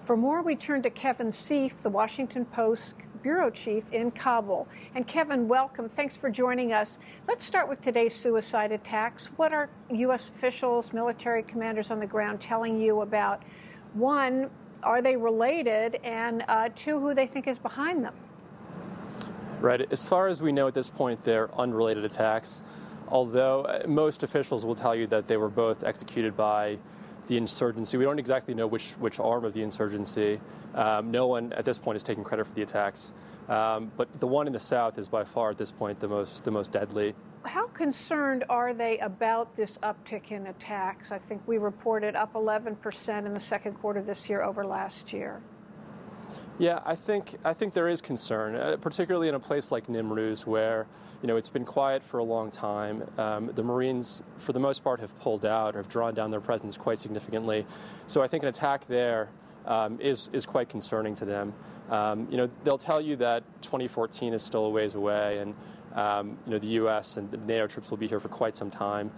For more, we turn to Kevin Seif, the Washington Post bureau chief in Kabul. And Kevin, welcome. Thanks for joining us. Let's start with today's suicide attacks. What are U.S. officials, military commanders on the ground telling you about, one, are they related, and two, who they think is behind them? Right. As far as we know at this point, they're unrelated attacks, although most officials will tell you that they were both executed by the insurgency. We don't exactly know which arm of the insurgency. No one at this point is taking credit for the attacks. But the one in the south is by far at this point the most deadly. How concerned are they about this uptick in attacks? I think we reported up 11% in the second quarter this year over last year. Yeah, I think there is concern, particularly in a place like Nimruz, where it's been quiet for a long time. The Marines, for the most part, have pulled out or have drawn down their presence quite significantly. So I think an attack there is quite concerning to them. They'll tell you that 2014 is still a ways away, and the U.S. and the NATO troops will be here for quite some time.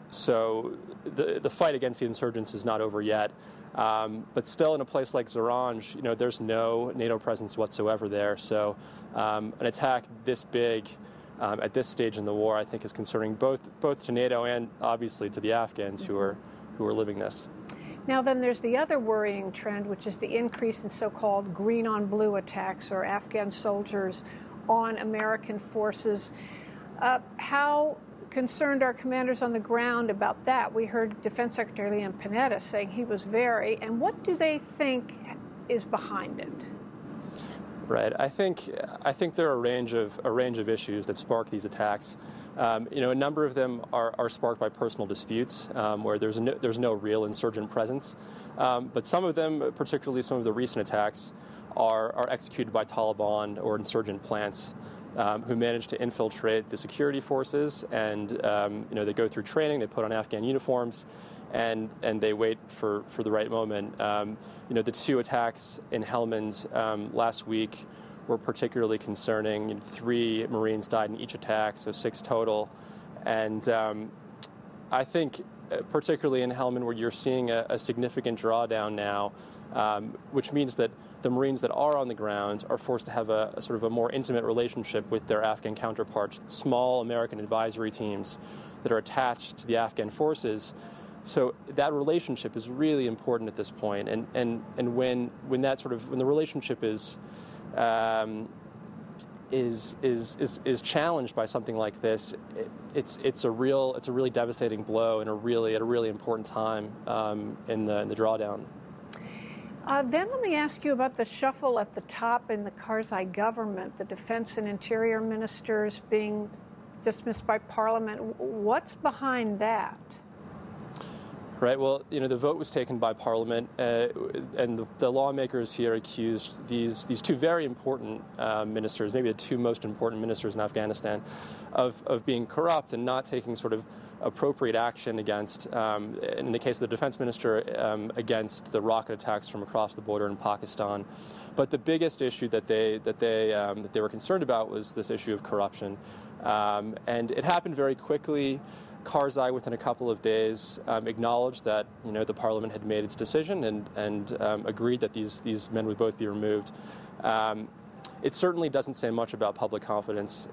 So the fight against the insurgents is not over yet. But still, in a place like Zaranj, there's no NATO presence whatsoever there. So an attack this big at this stage in the war, I think, is concerning both to NATO and obviously to the Afghans who are living this. Now, then there's the other worrying trend, which is the increase in so-called green on blue attacks, or Afghan soldiers on American forces. How concerned are commanders on the ground about that? We heard Defense Secretary Leon Panetta saying he was very. And what do they think is behind it? Right. I think there are a range of issues that spark these attacks. A number of them are sparked by personal disputes where there's no real insurgent presence. But some of them, particularly some of the recent attacks, are executed by Taliban or insurgent plants who manage to infiltrate the security forces, and they go through training, they put on Afghan uniforms, and they wait for the right moment. The two attacks in Helmand last week were particularly concerning. 3 Marines died in each attack, so 6 total. And I think particularly in Helmand, where you're seeing a significant drawdown now, which means that the Marines that are on the ground are forced to have a sort of a more intimate relationship with their Afghan counterparts, small American advisory teams that are attached to the Afghan forces. So that relationship is really important at this point. And when the relationship is challenged by something like this, it's a really devastating blow and at a really important time in the drawdown. Then let me ask you about the shuffle at the top in the Karzai government, the defense and interior ministers being dismissed by Parliament. What's behind that? Right. Well, the vote was taken by Parliament, and the lawmakers here accused these 2 very important ministers, maybe the 2 most important ministers in Afghanistan, of being corrupt and not taking sort of appropriate action against, in the case of the defense minister, against the rocket attacks from across the border in Pakistan. But the biggest issue that they were concerned about was this issue of corruption, and it happened very quickly. Karzai, within a couple of days, acknowledged that the Parliament had made its decision and agreed that these men would both be removed. It certainly doesn't say much about public confidence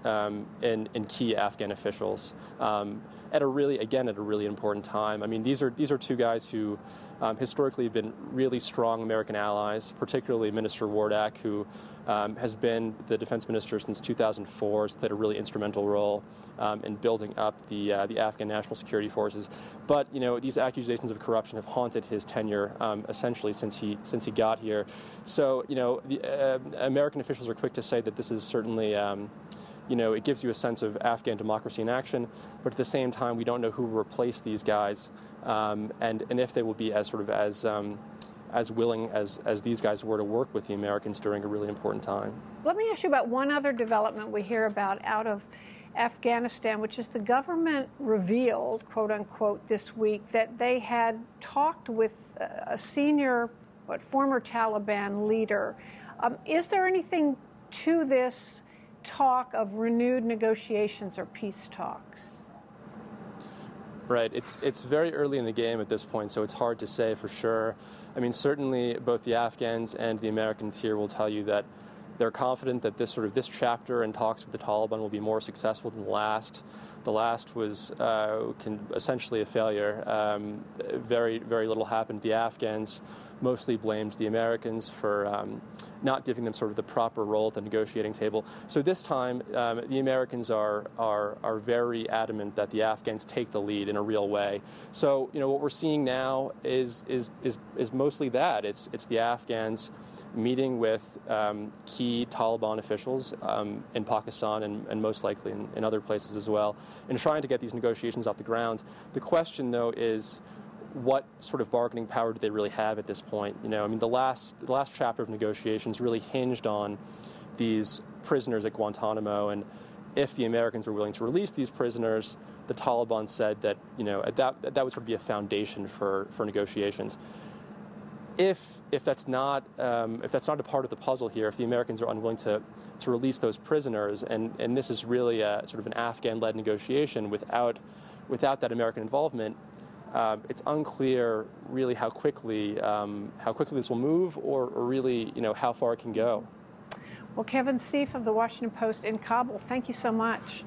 in key Afghan officials at a really important time. I mean, these are 2 guys who historically have been really strong American allies, particularly Minister Wardak, who has been the defense minister since 2004, has played a really instrumental role in building up the Afghan national security forces. But these accusations of corruption have haunted his tenure essentially since he got here. So the American officials are quick to say that this is certainly it gives you a sense of Afghan democracy in action, but at the same time we don't know who will replace these guys and if they will be as willing as these guys were to work with the Americans during a really important time. Let me ask you about one other development we hear about out of Afghanistan, which is the government revealed, quote unquote, this week that they had talked with a senior, former Taliban leader. Is there anything to this talk of renewed negotiations or peace talks? Right. It's very early in the game at this point, so it's hard to say for sure. I mean, certainly both the Afghans and the Americans here will tell you that they're confident that this chapter in talks with the Taliban will be more successful than the last. The last was essentially a failure. Very, very little happened. The Afghans mostly blamed the Americans for not giving them sort of the proper role at the negotiating table. So this time, the Americans are very adamant that the Afghans take the lead in a real way. So what we're seeing now is mostly that. It's the Afghans meeting with key Taliban officials in Pakistan and most likely in other places as well, and trying to get these negotiations off the ground. The question, though, is what sort of bargaining power do they really have at this point? I mean, the last chapter of negotiations really hinged on these prisoners at Guantanamo, and if the Americans were willing to release these prisoners, the Taliban said that that would sort of be a foundation for negotiations. If that's not a part of the puzzle here, if the Americans are unwilling to release those prisoners, and this is really a sort of an Afghan-led negotiation without that American involvement, it's unclear really how quickly this will move, or really how far it can go. Well, Kevin Seif of the Washington Post in Kabul, thank you so much.